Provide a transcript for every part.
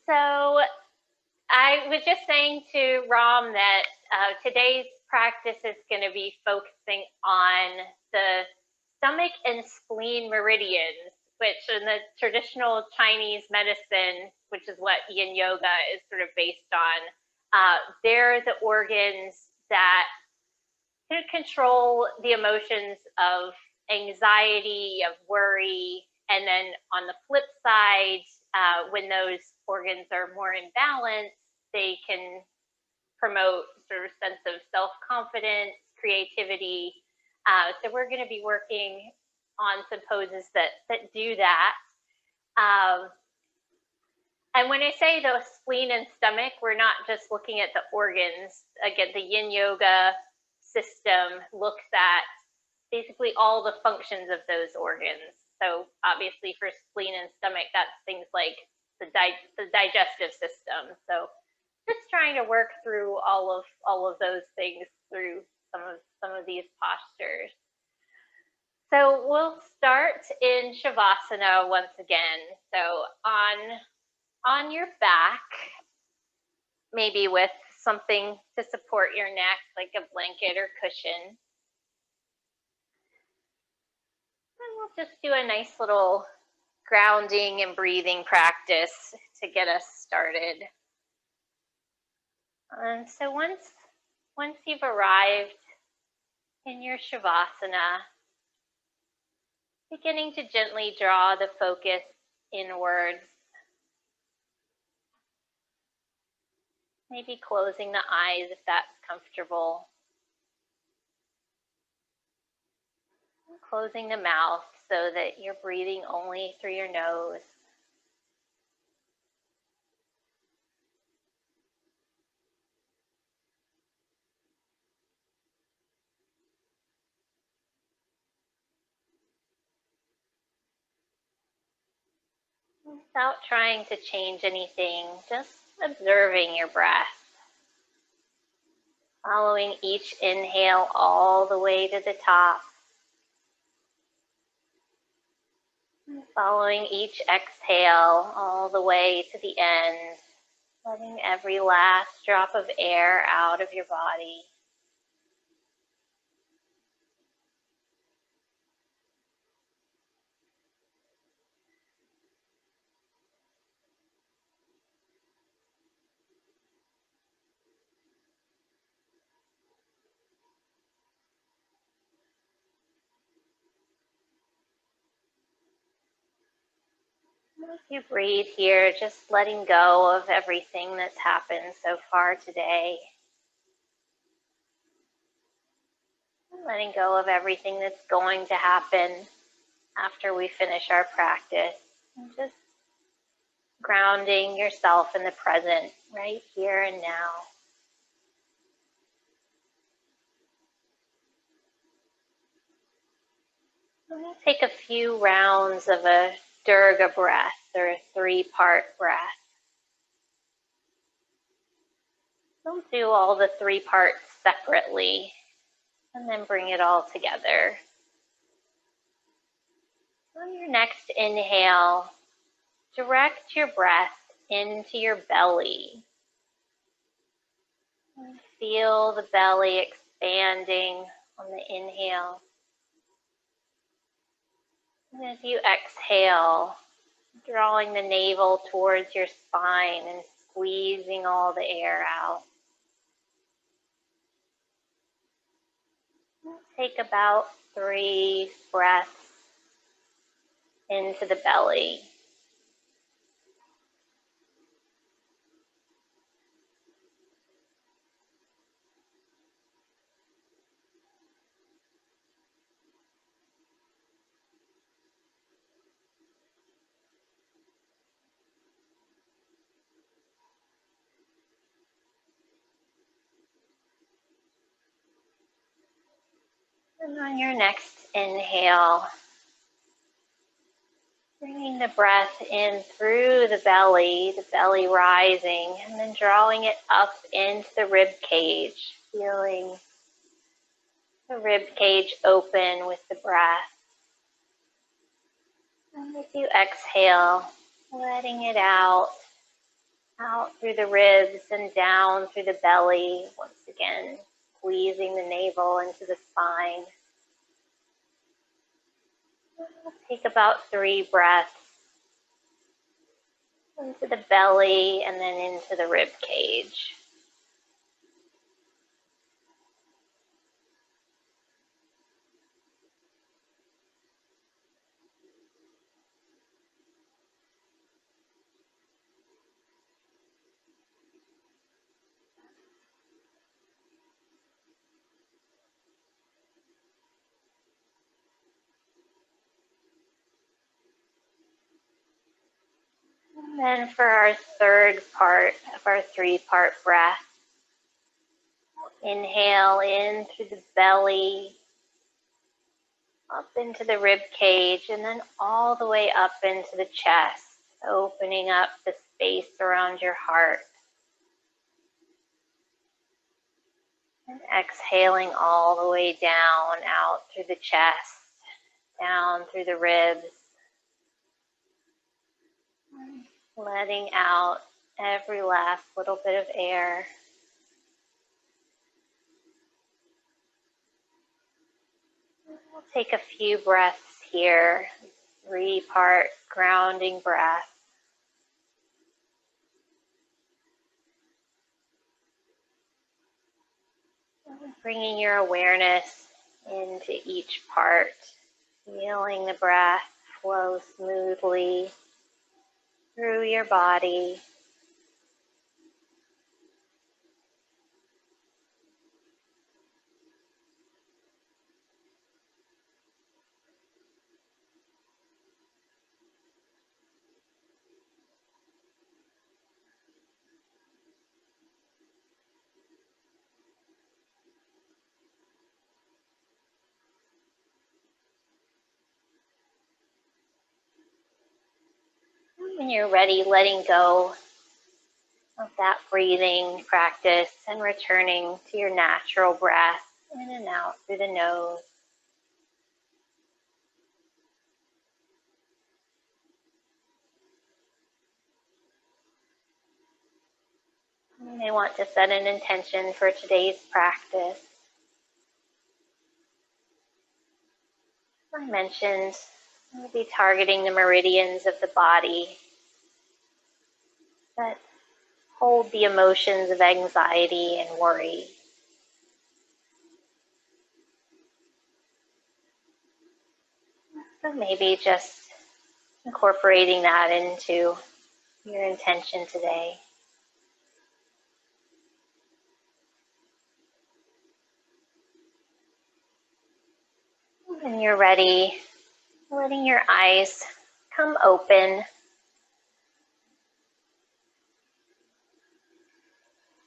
So I was just saying to Ram that today's practice is going to be focusing on the stomach and spleen meridians, which in the traditional Chinese medicine, which is what Yin Yoga is sort of based on, they're the organs that can control the emotions of anxiety, of worry, and then on the flip side, when those organs are more in balance, they can promote sort of sense of self-confidence, creativity. So we're going to be working on some poses that do that. And when I say the spleen and stomach, we're not just looking at the organs. Again, the Yin Yoga system looks at basically all the functions of those organs. So obviously for spleen and stomach, that's things like the digestive system. So just trying to work through all of those things through some of these postures. So we'll start in Shavasana once again. So on your back, maybe with something to support your neck, like a blanket or cushion. And we'll just do a nice little grounding and breathing practice to get us started. And so once you've arrived in your Shavasana, beginning to gently draw the focus inwards. Maybe closing the eyes if that's comfortable. And closing the mouth so that you're breathing only through your nose. Without trying to change anything, just observing your breath. Following each inhale all the way to the top. And following each exhale all the way to the end. Letting every last drop of air out of your body. As you breathe here, just letting go of everything that's happened so far today. Letting go of everything that's going to happen after we finish our practice. And just grounding yourself in the present, right here and now. I'm going to take a few rounds of a Durga breath, or a 3-part breath. Don't do all the 3 parts separately, and then bring it all together. On your next inhale, direct your breath into your belly. And feel the belly expanding on the inhale. And as you exhale, drawing the navel towards your spine and squeezing all the air out. Take about 3 breaths into the belly. And on your next inhale, bringing the breath in through the belly rising, and then drawing it up into the rib cage, feeling the rib cage open with the breath. And as you exhale, letting it out, out through the ribs and down through the belly. Once again, squeezing the navel into the spine. Take about 3 breaths into the belly and then into the rib cage. And then for our third part of our 3-part breath, inhale in through the belly, up into the rib cage, and then all the way up into the chest, opening up the space around your heart. And exhaling all the way down, out through the chest, down through the ribs, letting out every last little bit of air. We'll take a few breaths here, 3-part grounding breath. Bringing your awareness into each part, feeling the breath flow smoothly through your body. When you're ready, letting go of that breathing practice and returning to your natural breath in and out through the nose. You may want to set an intention for today's practice. I mentioned we'll be targeting the meridians of the body that hold the emotions of anxiety and worry. So maybe just incorporating that into your intention today. When you're ready, letting your eyes come open.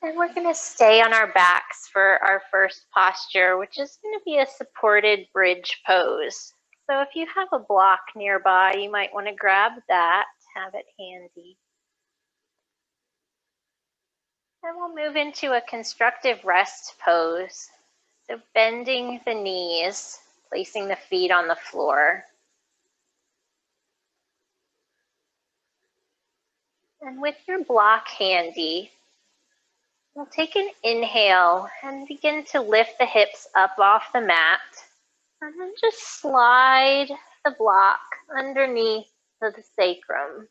And we're going to stay on our backs for our first posture, which is going to be a supported bridge pose. So if you have a block nearby, you might want to grab that, have it handy. And we'll move into a constructive rest pose. So bending the knees, placing the feet on the floor. And with your block handy, we'll take an inhale and begin to lift the hips up off the mat. And then just slide the block underneath the sacrum.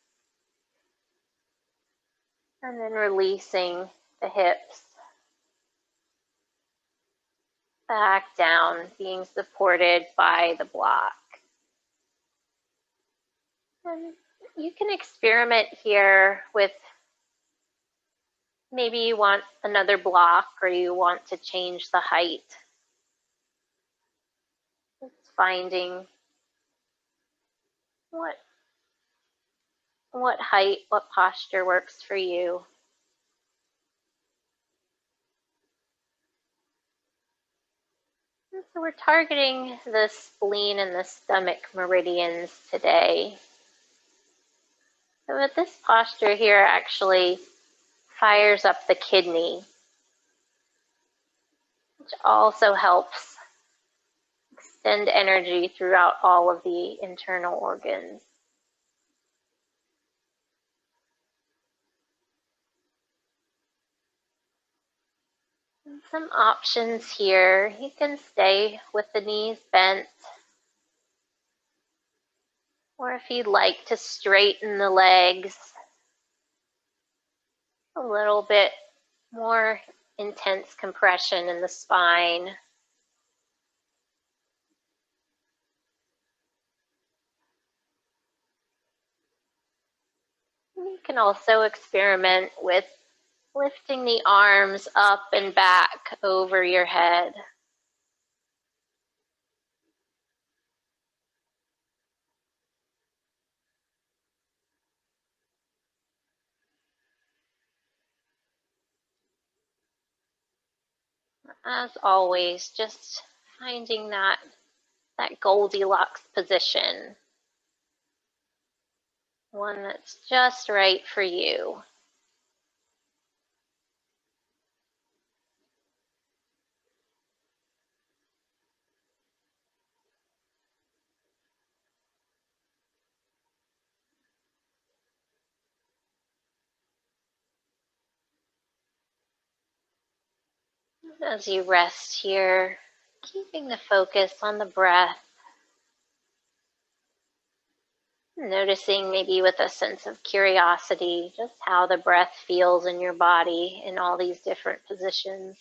And then releasing the hips back down, being supported by the block. And you can experiment here with maybe you want another block or you want to change the height. It's finding what height, what posture works for you. So we're targeting the spleen and the stomach meridians today. So with this posture here actually fires up the kidney, which also helps extend energy throughout all of the internal organs. Some options here. You can stay with the knees bent, or if you'd like to straighten the legs a little bit more intense compression in the spine. You can also experiment with lifting the arms up and back over your head. As always, just finding that Goldilocks position, one that's just right for you. As you rest here, keeping the focus on the breath, noticing maybe with a sense of curiosity just how the breath feels in your body in all these different positions.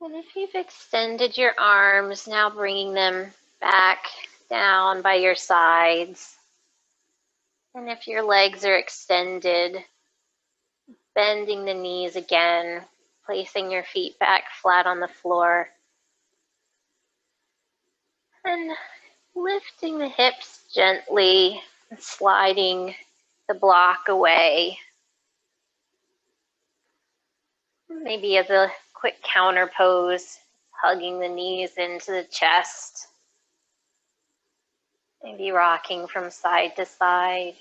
And if you've extended your arms, now bringing them back down by your sides. And if your legs are extended, bending the knees again, placing your feet back flat on the floor. And lifting the hips gently, and sliding the block away. Maybe as a quick counter pose, hugging the knees into the chest. Maybe rocking from side to side.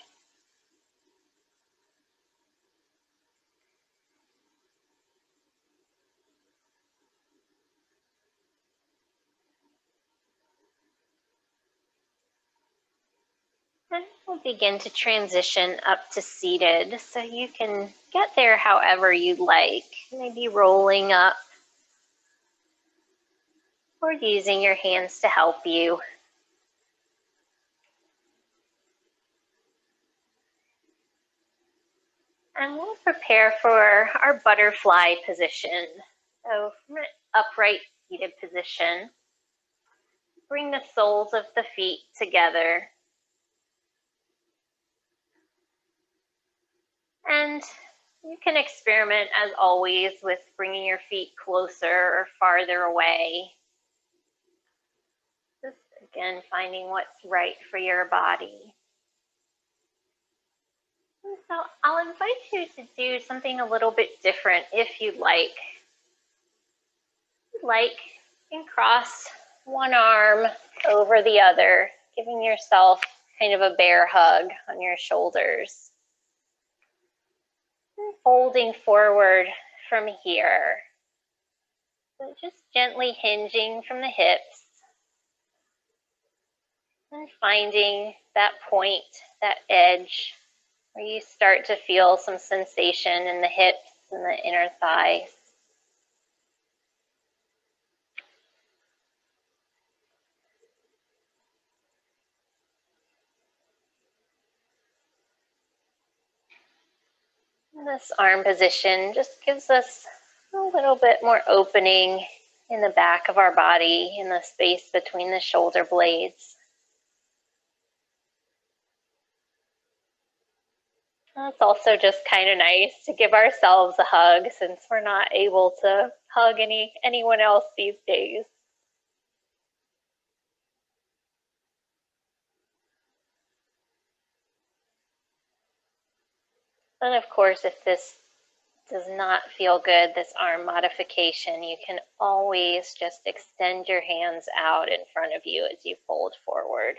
And we'll begin to transition up to seated, so you can get there however you'd like. Maybe rolling up or using your hands to help you. And we'll prepare for our butterfly position. So from an upright seated position, bring the soles of the feet together. And you can experiment, as always, with bringing your feet closer or farther away. Just, again, finding what's right for your body. And so I'll invite you to do something a little bit different if you'd like. And cross one arm over the other, giving yourself kind of a bear hug on your shoulders. And folding forward from here. So just gently hinging from the hips and finding that point, that edge, where you start to feel some sensation in the hips and the inner thighs. This arm position just gives us a little bit more opening in the back of our body, in the space between the shoulder blades. It's also just kind of nice to give ourselves a hug, since we're not able to hug anyone else these days. And of course, if this does not feel good, this arm modification, you can always just extend your hands out in front of you as you fold forward.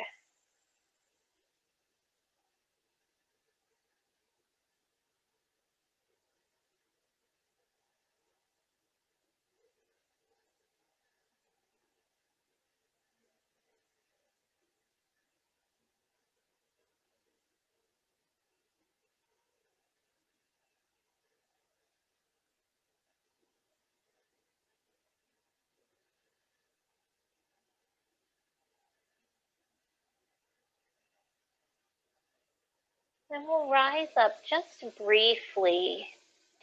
Then we'll rise up just briefly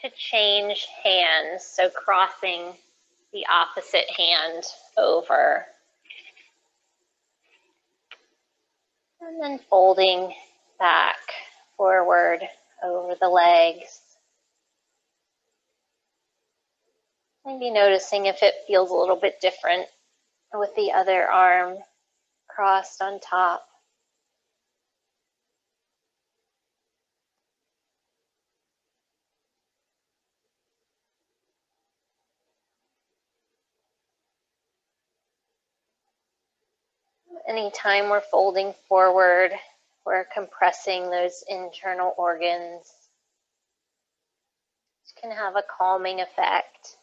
to change hands, so crossing the opposite hand over. And then folding back, forward, over the legs. Maybe noticing if it feels a little bit different with the other arm crossed on top. Anytime we're folding forward, we're compressing those internal organs, which can have a calming effect.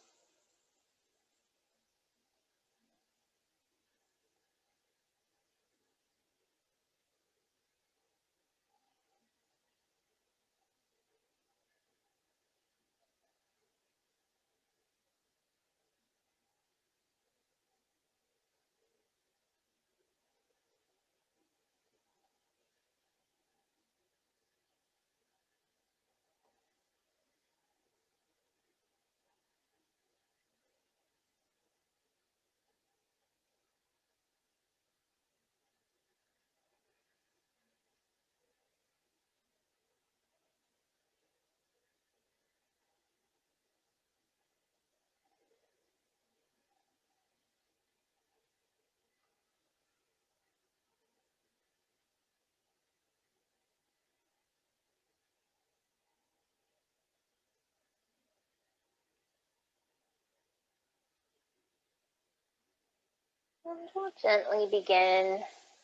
And we'll gently begin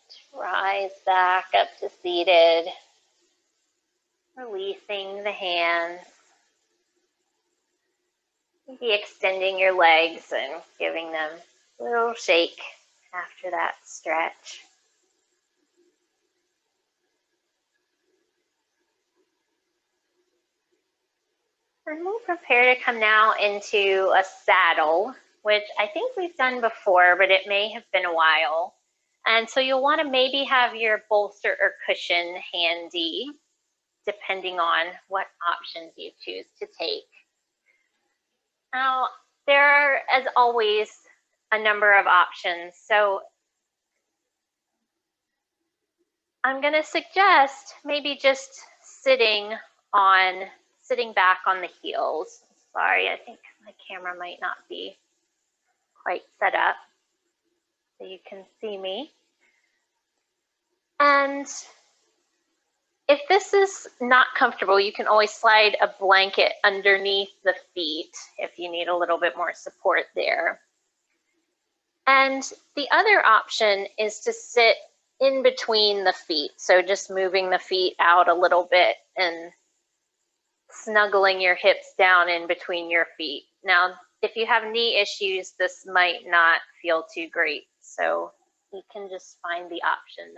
to rise back up to seated, releasing the hands. Maybe extending your legs and giving them a little shake after that stretch. And we'll prepare to come now into a saddle, which I think we've done before, but it may have been a while. And so you'll want to maybe have your bolster or cushion handy, depending on what options you choose to take. Now, there are, as always, a number of options. So I'm going to suggest maybe just sitting back on the heels. Sorry, I think my camera might not be quite set up so you can see me. And if this is not comfortable, you can always slide a blanket underneath the feet if you need a little bit more support there. And the other option is to sit in between the feet. So just moving the feet out a little bit and snuggling your hips down in between your feet. Now, if you have knee issues, this might not feel too great. So you can just find the option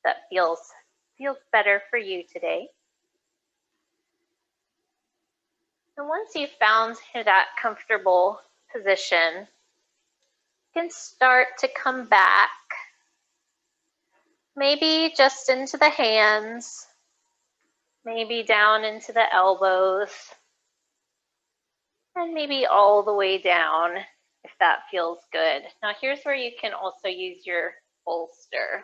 that feels better for you today. And once you've found that comfortable position, you can start to come back, maybe just into the hands, maybe down into the elbows, and maybe all the way down if that feels good. Now here's where you can also use your bolster.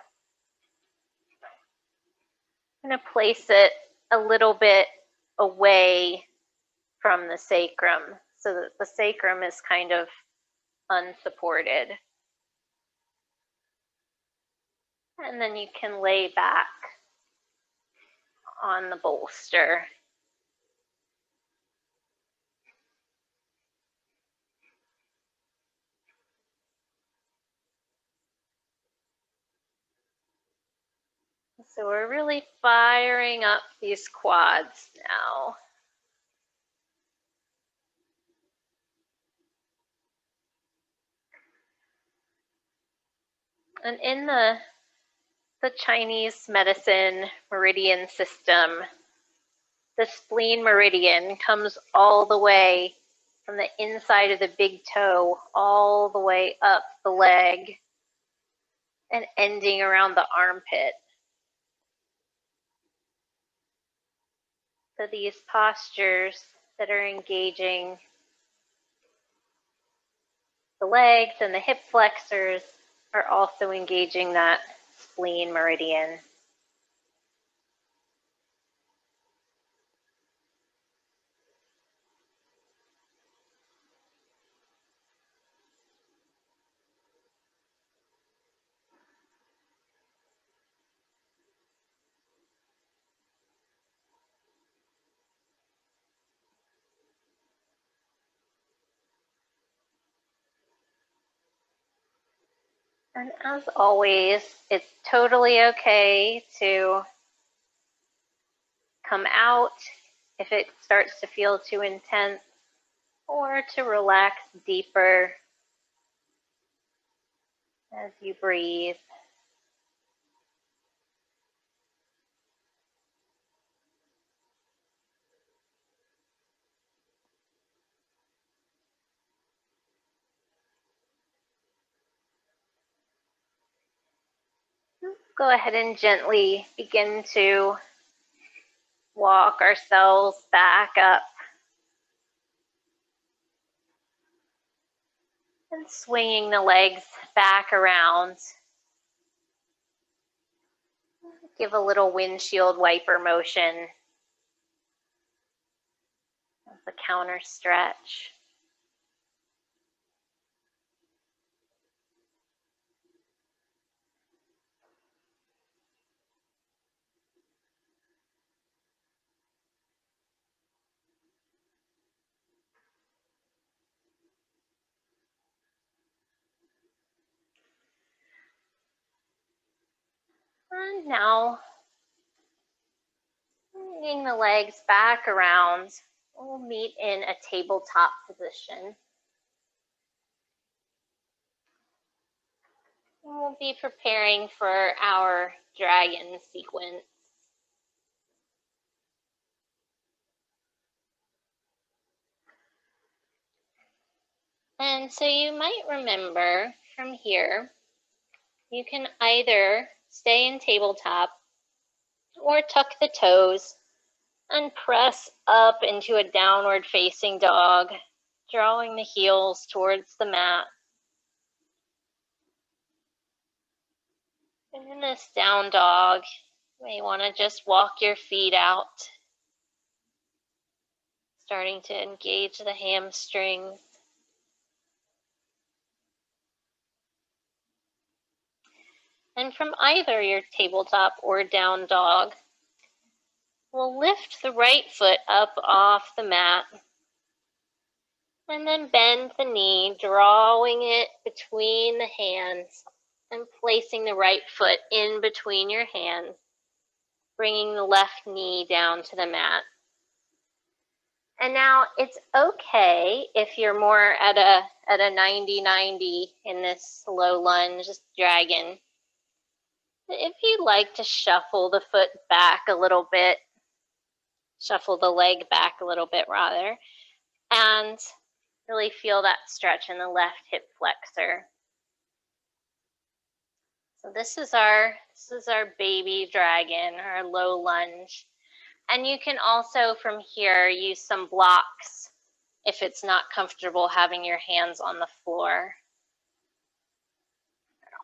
I'm going to place it a little bit away from the sacrum so that the sacrum is kind of unsupported. And then you can lay back on the bolster. So we're really firing up these quads now. And in the Chinese medicine meridian system, the spleen meridian comes all the way from the inside of the big toe all the way up the leg and ending around the armpit. So these postures that are engaging the legs and the hip flexors are also engaging that spleen meridian. And as always, it's totally okay to come out if it starts to feel too intense, or to relax deeper as you breathe. Go ahead and gently begin to walk ourselves back up and swinging the legs back around. Give a little windshield wiper motion as a counter stretch. And now, bringing the legs back around, we'll meet in a tabletop position. We'll be preparing for our dragon sequence. And so you might remember from here, you can either stay in tabletop or tuck the toes and press up into a downward facing dog, drawing the heels towards the mat. And in this down dog, you may want to just walk your feet out, starting to engage the hamstrings. And from either your tabletop or down dog, we'll lift the right foot up off the mat and then bend the knee, drawing it between the hands and placing the right foot in between your hands, bringing the left knee down to the mat. And now it's okay if you're more at a 90-90 in this low lunge dragon. If you'd like to shuffle the foot back a little bit, shuffle the leg back a little bit rather, and really feel that stretch in the left hip flexor. So this is our baby dragon, our low lunge. And you can also from here use some blocks if it's not comfortable having your hands on the floor.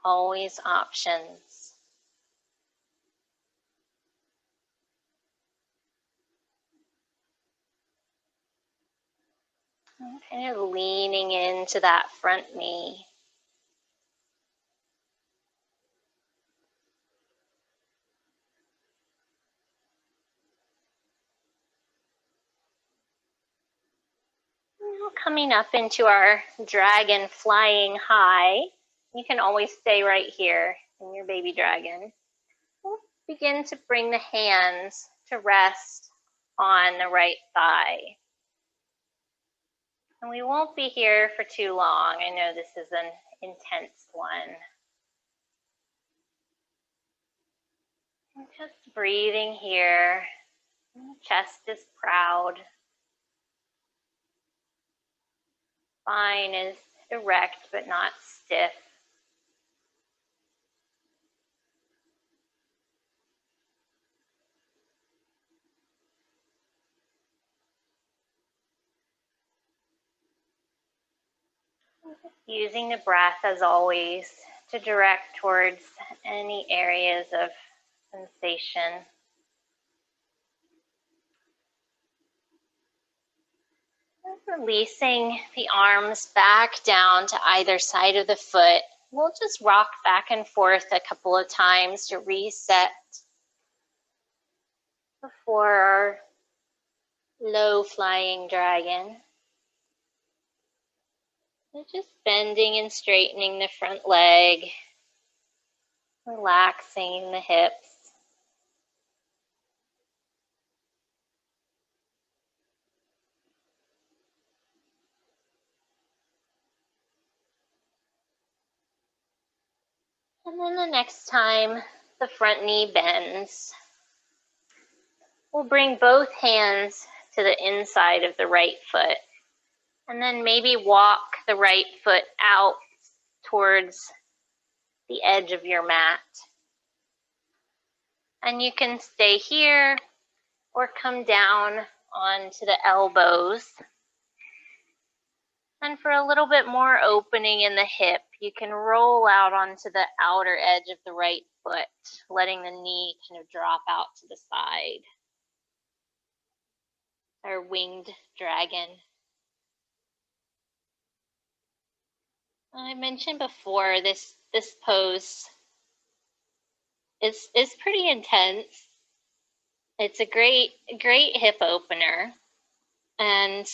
Always options. Kind of leaning into that front knee. Coming up into our dragon flying high. You can always stay right here in your baby dragon. We'll begin to bring the hands to rest on the right thigh. And we won't be here for too long. I know this is an intense one. And just breathing here. Chest is proud. Spine is erect but not stiff. Using the breath as always to direct towards any areas of sensation. Releasing the arms back down to either side of the foot. We'll just rock back and forth a couple of times to reset before our low flying dragon. So just bending and straightening the front leg, relaxing the hips. And then the next time the front knee bends, we'll bring both hands to the inside of the right foot. And then maybe walk the right foot out towards the edge of your mat. And you can stay here or come down onto the elbows. And for a little bit more opening in the hip, you can roll out onto the outer edge of the right foot, letting the knee kind of drop out to the side. Our winged dragon. I mentioned before, this pose is pretty intense. It's a great hip opener, and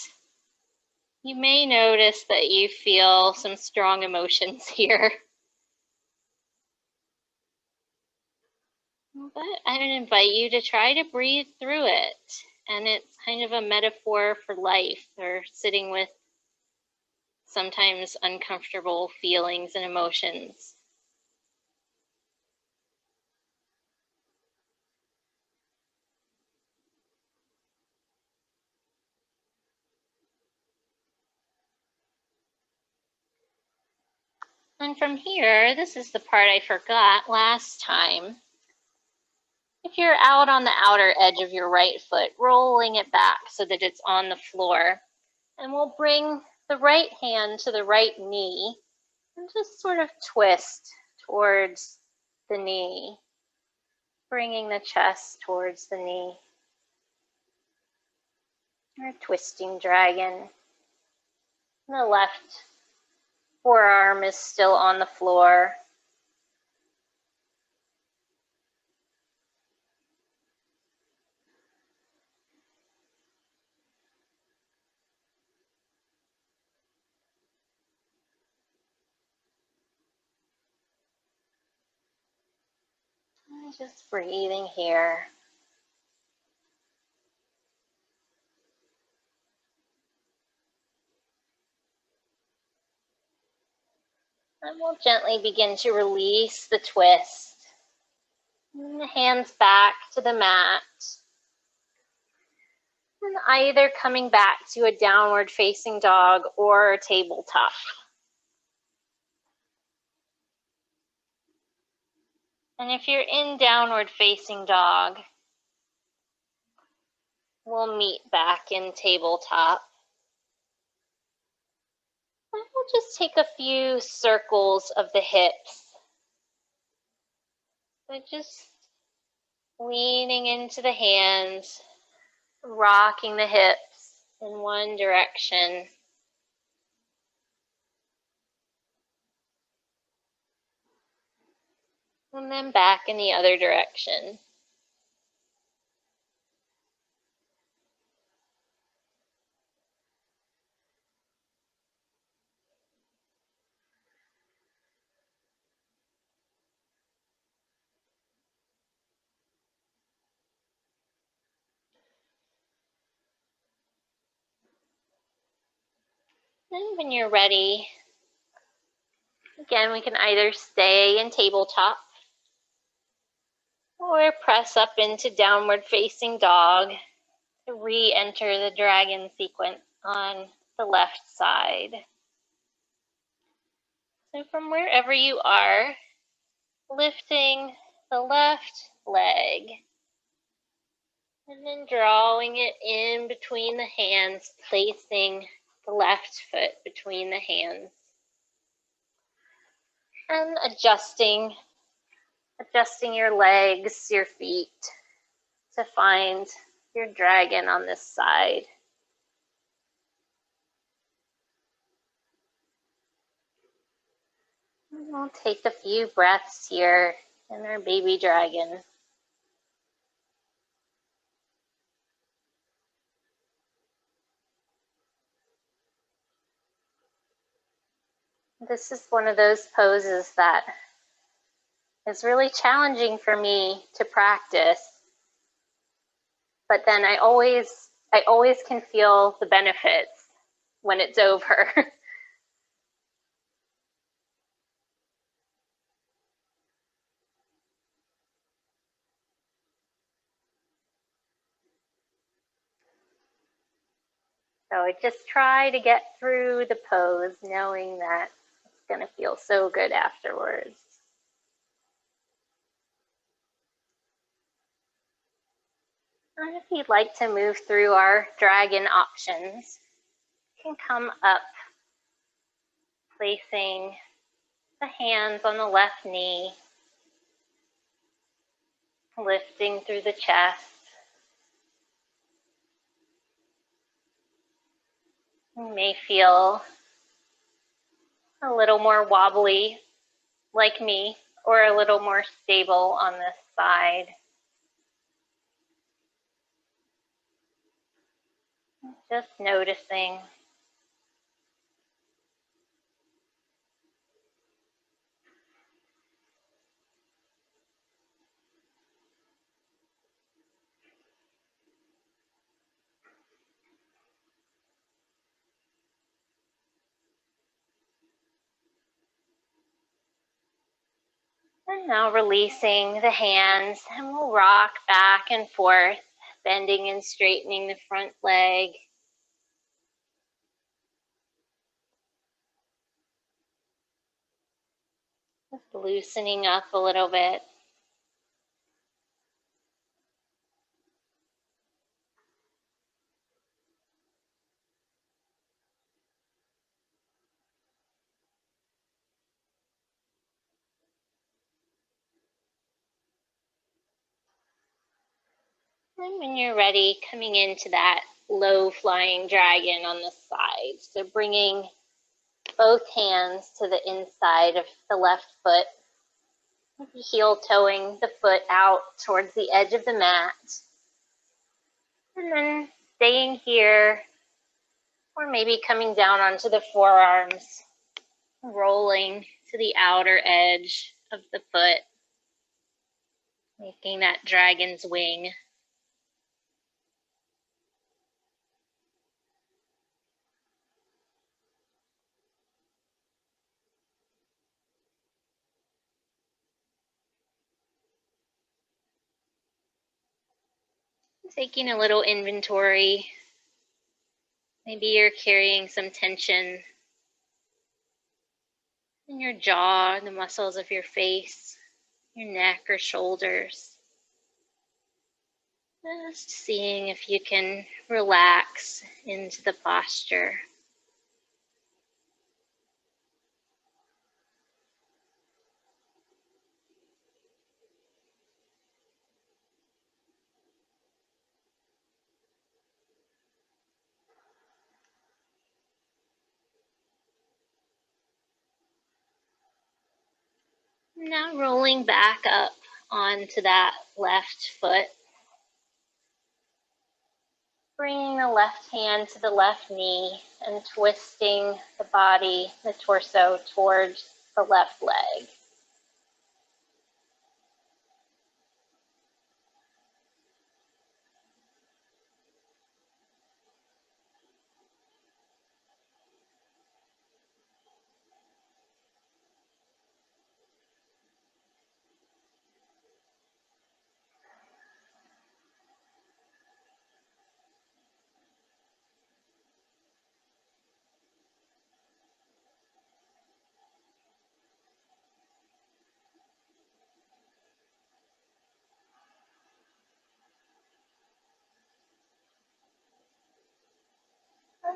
you may notice that you feel some strong emotions here. But I would invite you to try to breathe through it, and it's kind of a metaphor for life, or sitting with sometimes uncomfortable feelings and emotions. And from here, this is the part I forgot last time. If you're out on the outer edge of your right foot, rolling it back so that it's on the floor, and we'll bring the right hand to the right knee and just sort of twist towards the knee, bringing the chest towards the knee. Our twisting dragon. The left forearm is still on the floor. Just breathing here. And we'll gently begin to release the twist. And the hands back to the mat. And either coming back to a downward facing dog or a tabletop. And if you're in downward facing dog, we'll meet back in tabletop. And we'll just take a few circles of the hips. So just leaning into the hands, rocking the hips in one direction. And then back in the other direction. And when you're ready, again, we can either stay in tabletop or press up into downward facing dog to re-enter the dragon sequence on the left side. So from wherever you are, lifting the left leg and then drawing it in between the hands, placing the left foot between the hands and adjusting your legs, your feet to find your dragon on this side. And we'll take a few breaths here in our baby dragon. This is one of those poses that is really challenging for me to practice, but then I always can feel the benefits when it's over. So I just try to get through the pose knowing that it's going to feel so good afterwards. And if you'd like to move through our dragon options, you can come up, placing the hands on the left knee, lifting through the chest. You may feel a little more wobbly like me, or a little more stable on this side. Just noticing. And now releasing the hands, and we'll rock back and forth, bending and straightening the front leg. Just loosening up a little bit. And when you're ready, coming into that low flying dragon on the side. So bringing both hands to the inside of the left foot, heel toeing the foot out towards the edge of the mat. And then staying here, or maybe coming down onto the forearms, rolling to the outer edge of the foot, making that dragon's wing. Taking a little inventory. Maybe you're carrying some tension in your jaw, the muscles of your face, your neck or shoulders. Just seeing if you can relax into the posture. Now rolling back up onto that left foot. Bringing the left hand to the left knee and twisting the body, the torso, towards the left leg.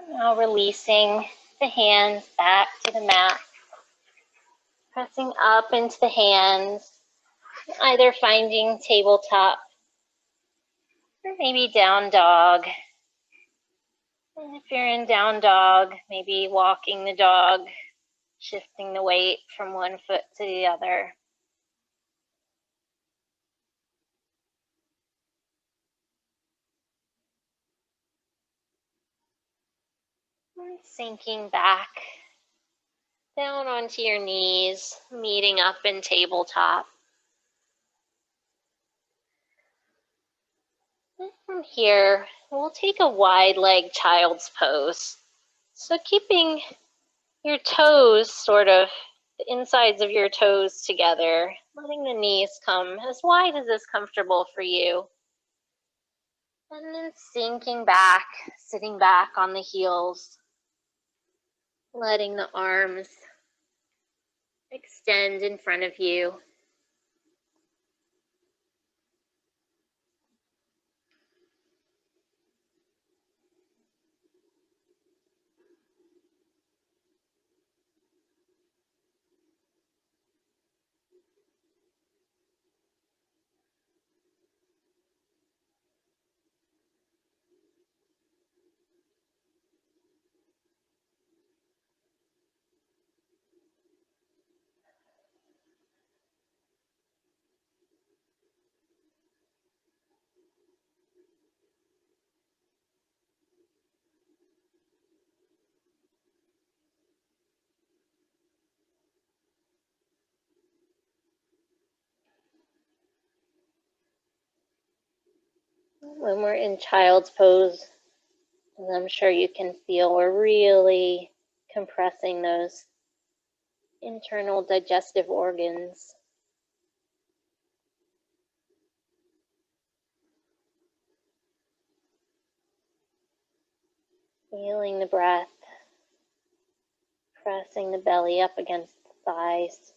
Now releasing the hands back to the mat, pressing up into the hands, either finding tabletop or maybe down dog. And if you're in down dog, maybe walking the dog, shifting the weight from one foot to the other. And sinking back down onto your knees, meeting up in tabletop. And from here, we'll take a wide leg child's pose. So keeping your toes the insides of your toes together, letting the knees come as wide as is comfortable for you. And then sinking back, sitting back on the heels, letting the arms extend in front of you. When we're in child's pose, as I'm sure you can feel, we're really compressing those internal digestive organs. Feeling the breath, pressing the belly up against the thighs.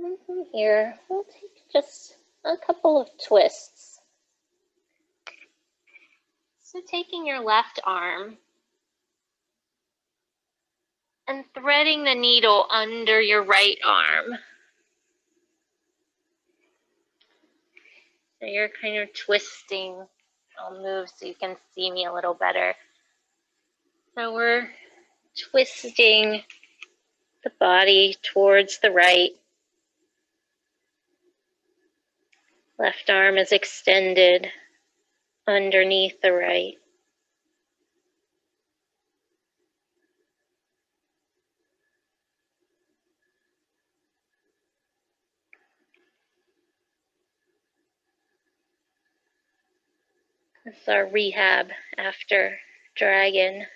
And from here, we'll take just a couple of twists. So taking your left arm and threading the needle under your right arm. So you're kind of twisting. I'll move so you can see me a little better. So we're twisting the body towards the right. Left arm is extended underneath the right. This is our rehab after dragon.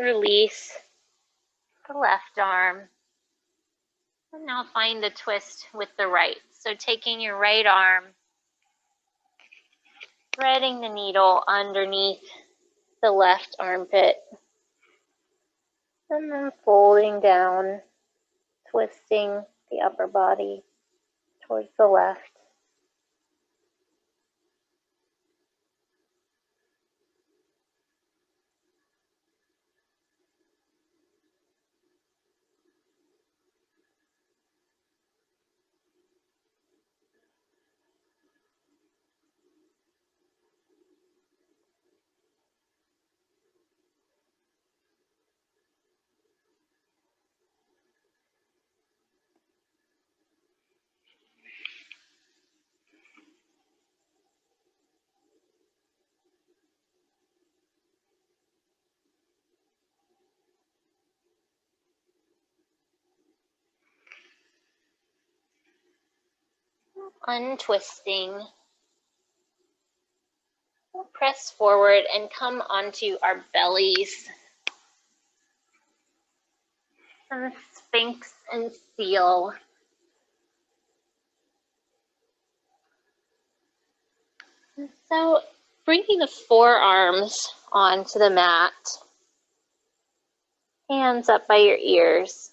Release the left arm. And now find the twist with the right. So taking your right arm, threading the needle underneath the left armpit, and then folding down, twisting the upper body towards the left. Untwisting. We'll press forward and come onto our bellies. Some Sphinx and Seal. And so bringing the forearms onto the mat, hands up by your ears.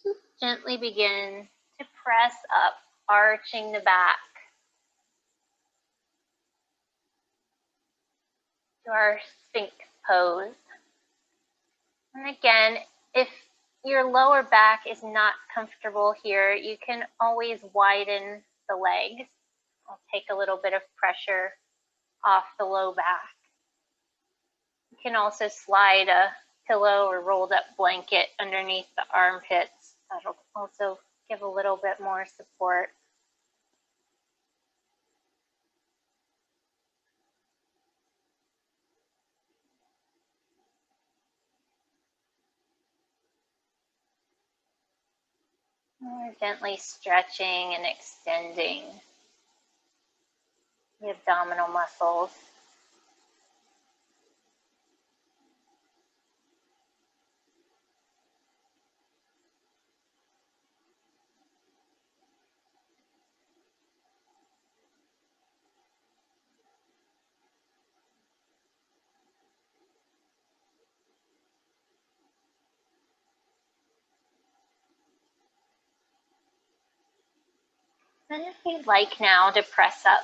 Just gently begin to press up, arching the back to our Sphinx pose. And again, if your lower back is not comfortable here, you can always widen the legs. I'll take a little bit of pressure off the low back. You can also slide a pillow or rolled up blanket underneath the armpits. That'll also give a little bit more support. We're gently stretching and extending the abdominal muscles. And if you'd like now to press up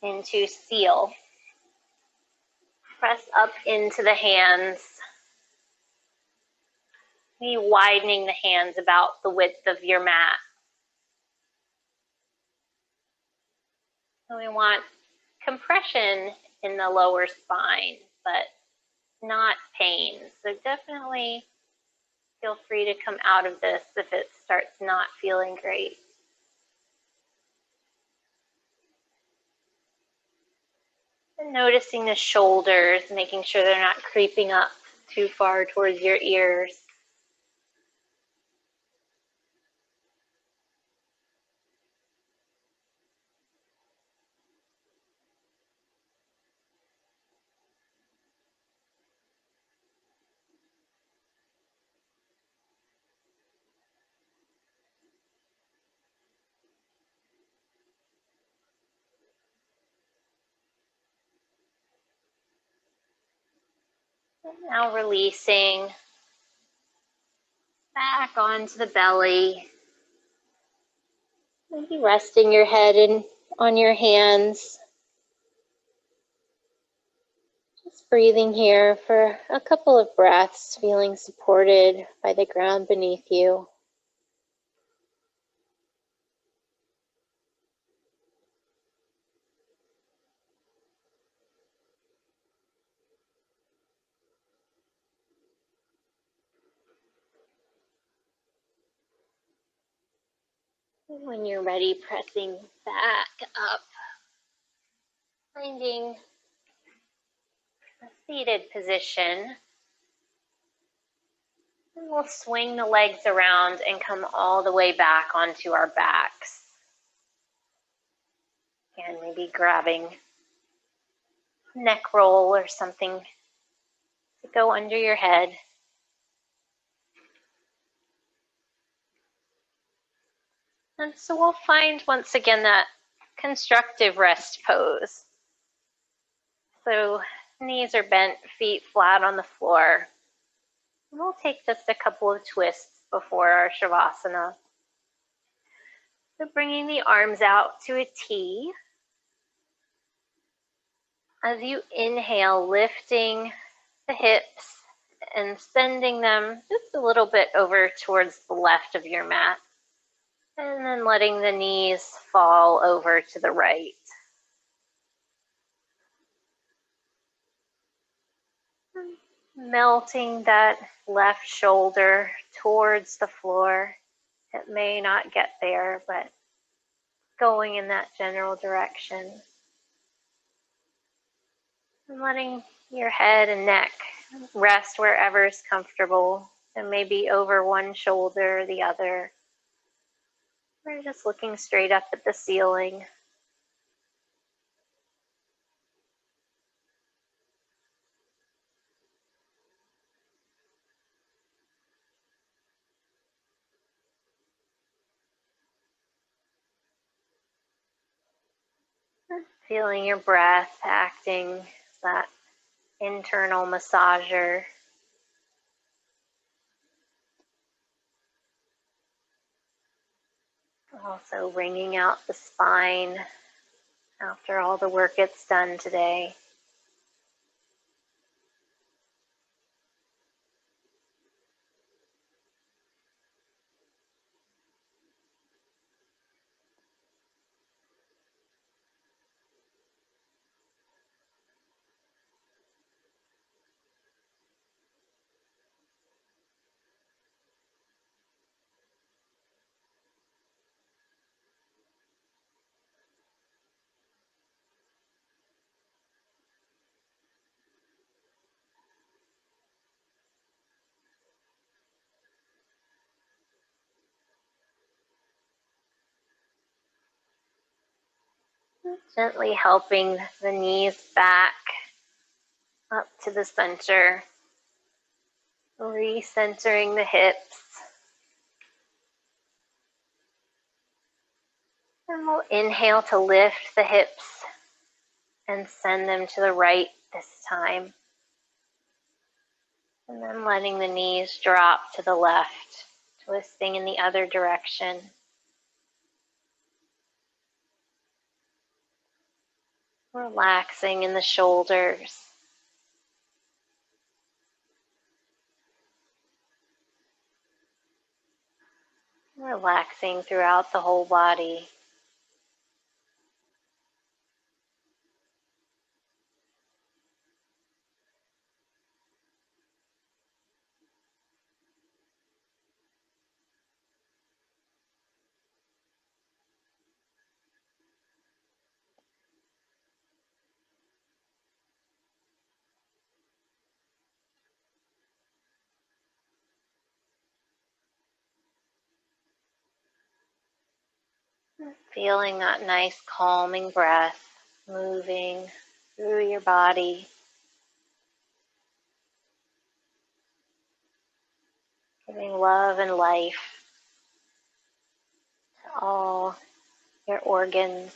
into Seal, press up into the hands, maybe widening the hands about the width of your mat. So we want compression in the lower spine, but not pain. So definitely feel free to come out of this if it starts not feeling great. And noticing the shoulders, making sure they're not creeping up too far towards your ears. And now releasing back onto the belly. Maybe resting your head on your hands. Just breathing here for a couple of breaths, feeling supported by the ground beneath you. When you're ready, pressing back up, finding a seated position. And we'll swing the legs around and come all the way back onto our backs. And maybe grabbing a neck roll or something to go under your head. And so we'll find once again that constructive rest pose. So knees are bent, feet flat on the floor. And we'll take just a couple of twists before our Shavasana. So bringing the arms out to a T. As you inhale, lifting the hips and sending them just a little bit over towards the left of your mat. And then letting the knees fall over to the right. Melting that left shoulder towards the floor. It may not get there, but going in that general direction. And letting your head and neck rest wherever is comfortable. And maybe over one shoulder or the other. Or or just looking straight up at the ceiling. Feeling your breath acting as that internal massager. Also wringing out the spine after all the work gets done today. Gently helping the knees back up to the center. Recentering the hips. And we'll inhale to lift the hips and send them to the right this time. And then letting the knees drop to the left, twisting in the other direction. Relaxing in the shoulders. Relaxing throughout the whole body. Feeling that nice calming breath moving through your body. Giving love and life to all your organs.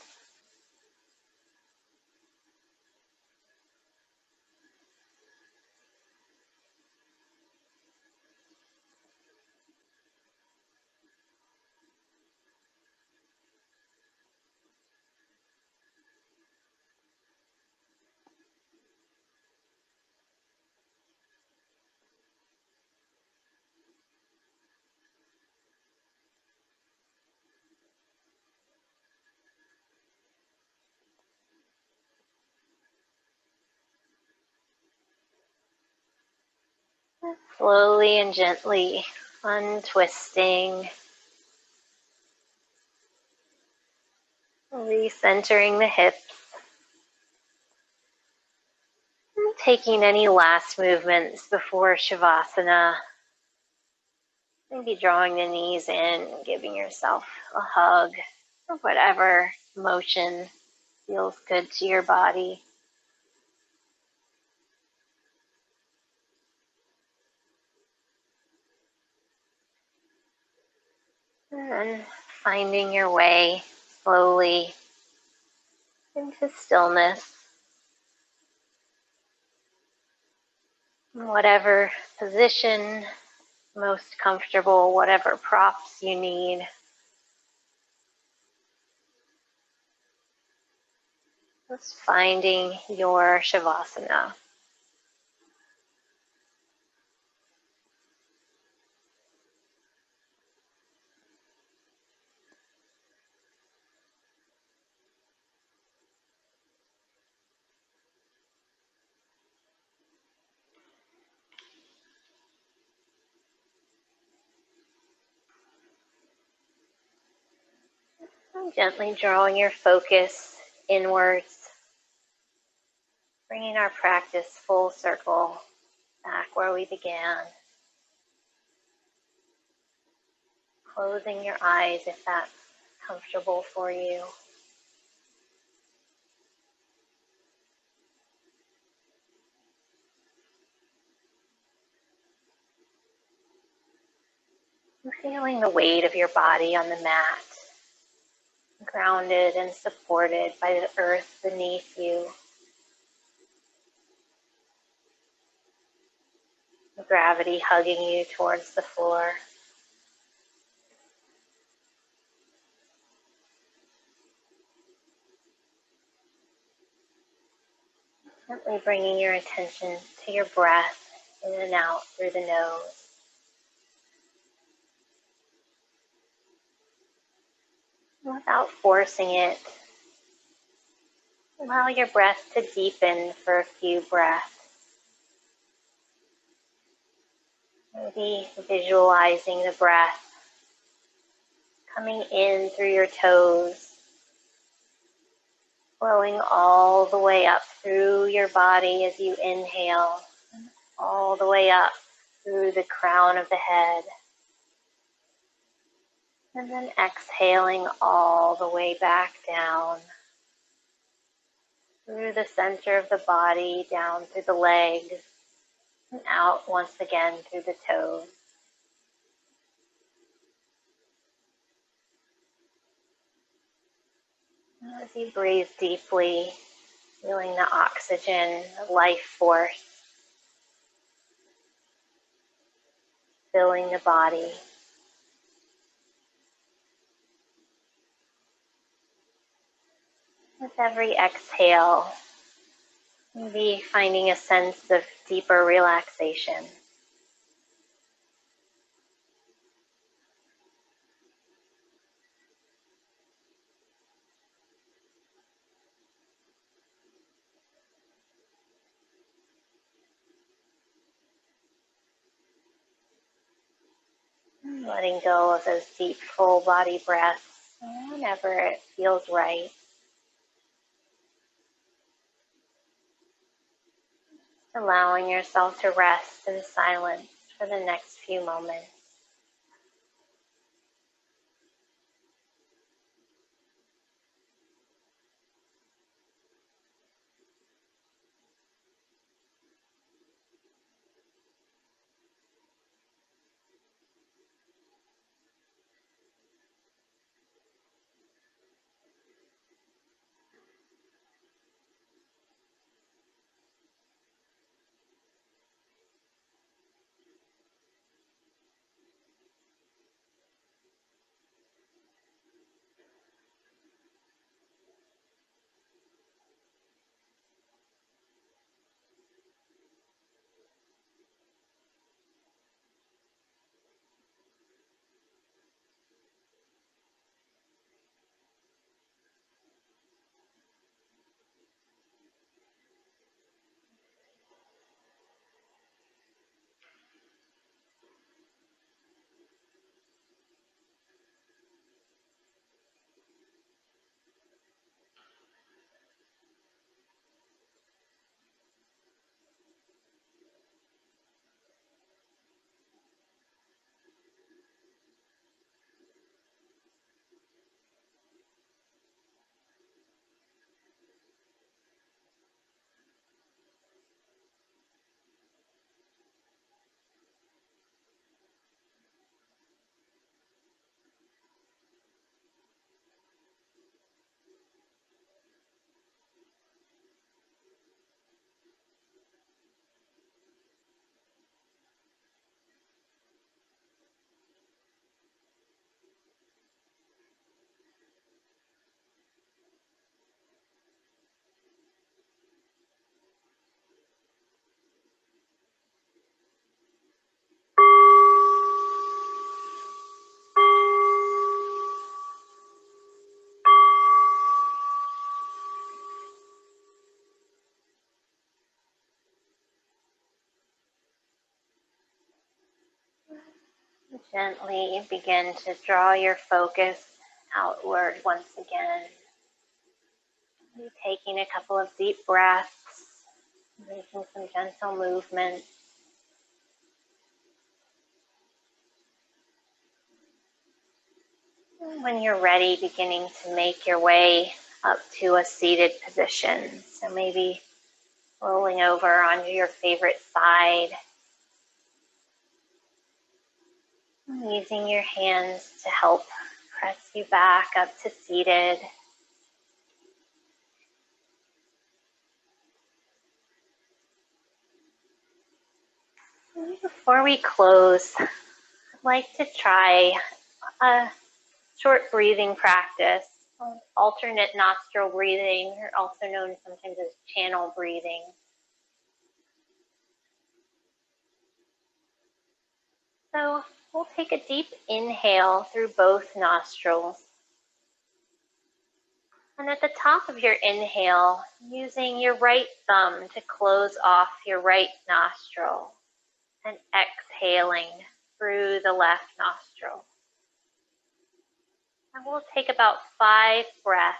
Slowly and gently untwisting, recentering the hips, and taking any last movements before Shavasana. Maybe drawing the knees in, giving yourself a hug, or whatever motion feels good to your body. And then finding your way slowly into stillness. In whatever position, most comfortable, whatever props you need. Just finding your Shavasana. And gently drawing your focus inwards, bringing our practice full circle back where we began. Closing your eyes if that's comfortable for you. And feeling the weight of your body on the mat, grounded and supported by the earth beneath you. Gravity hugging you towards the floor. Gently bringing your attention to your breath in and out through the nose. Without forcing it, allow your breath to deepen for a few breaths. Maybe visualizing the breath coming in through your toes, flowing all the way up through your body as you inhale, all the way up through the crown of the head. And then exhaling all the way back down through the center of the body, down through the legs, and out once again through the toes. As you breathe deeply, feeling the oxygen, the life force, filling the body. With every exhale, maybe finding a sense of deeper relaxation. Letting go of those deep, full body breaths whenever it feels right. Allowing yourself to rest in silence for the next few moments. Gently begin to draw your focus outward once again. You're taking a couple of deep breaths, making some gentle movements. When you're ready, beginning to make your way up to a seated position. So maybe rolling over onto your favorite side. Using your hands to help press you back up to seated. Before we close, I'd like to try a short breathing practice, alternate nostril breathing, or also known sometimes as channel breathing. So we'll take a deep inhale through both nostrils. And at the top of your inhale, using your right thumb to close off your right nostril and exhaling through the left nostril. And we'll take about 5 breaths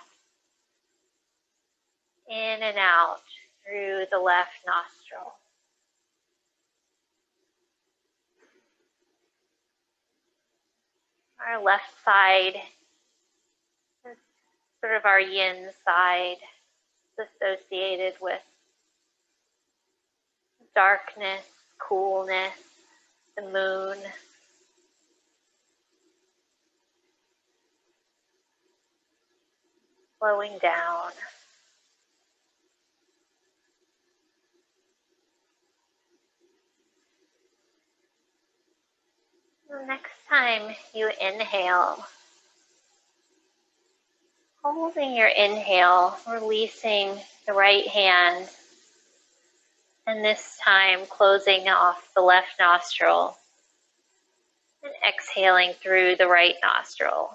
in and out through the left nostril. Our left side is sort of our yin side, associated with darkness, coolness, the moon. Slowing down. The next time you inhale, holding your inhale, releasing the right hand, and this time closing off the left nostril and exhaling through the right nostril.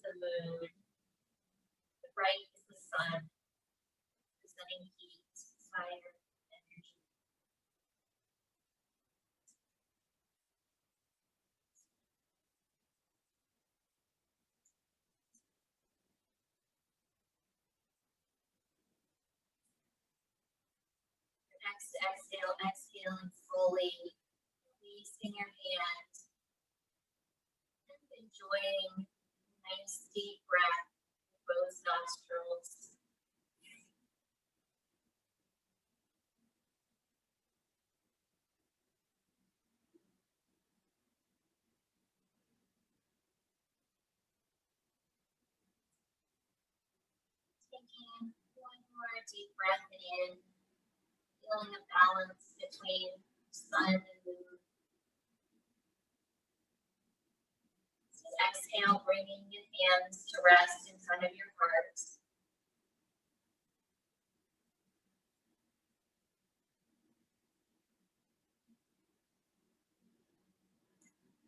The moon, the right is the sun, presenting heat, fire, energy. Next exhale, exhaling fully, releasing your hand, and enjoying a nice deep breath with both nostrils. Taking one more deep breath in, feeling a balance between sun and moon. So exhale, bringing your hands to rest in front of your heart.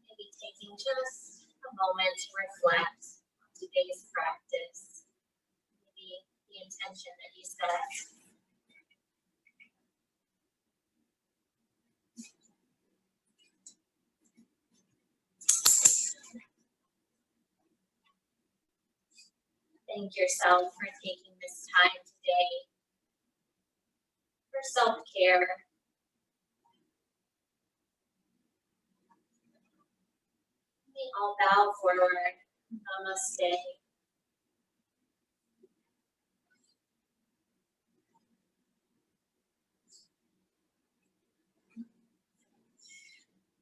Maybe taking just a moment to reflect on today's practice. Maybe the intention that you set. Thank yourself for taking this time today for self-care. We all bow forward. Namaste.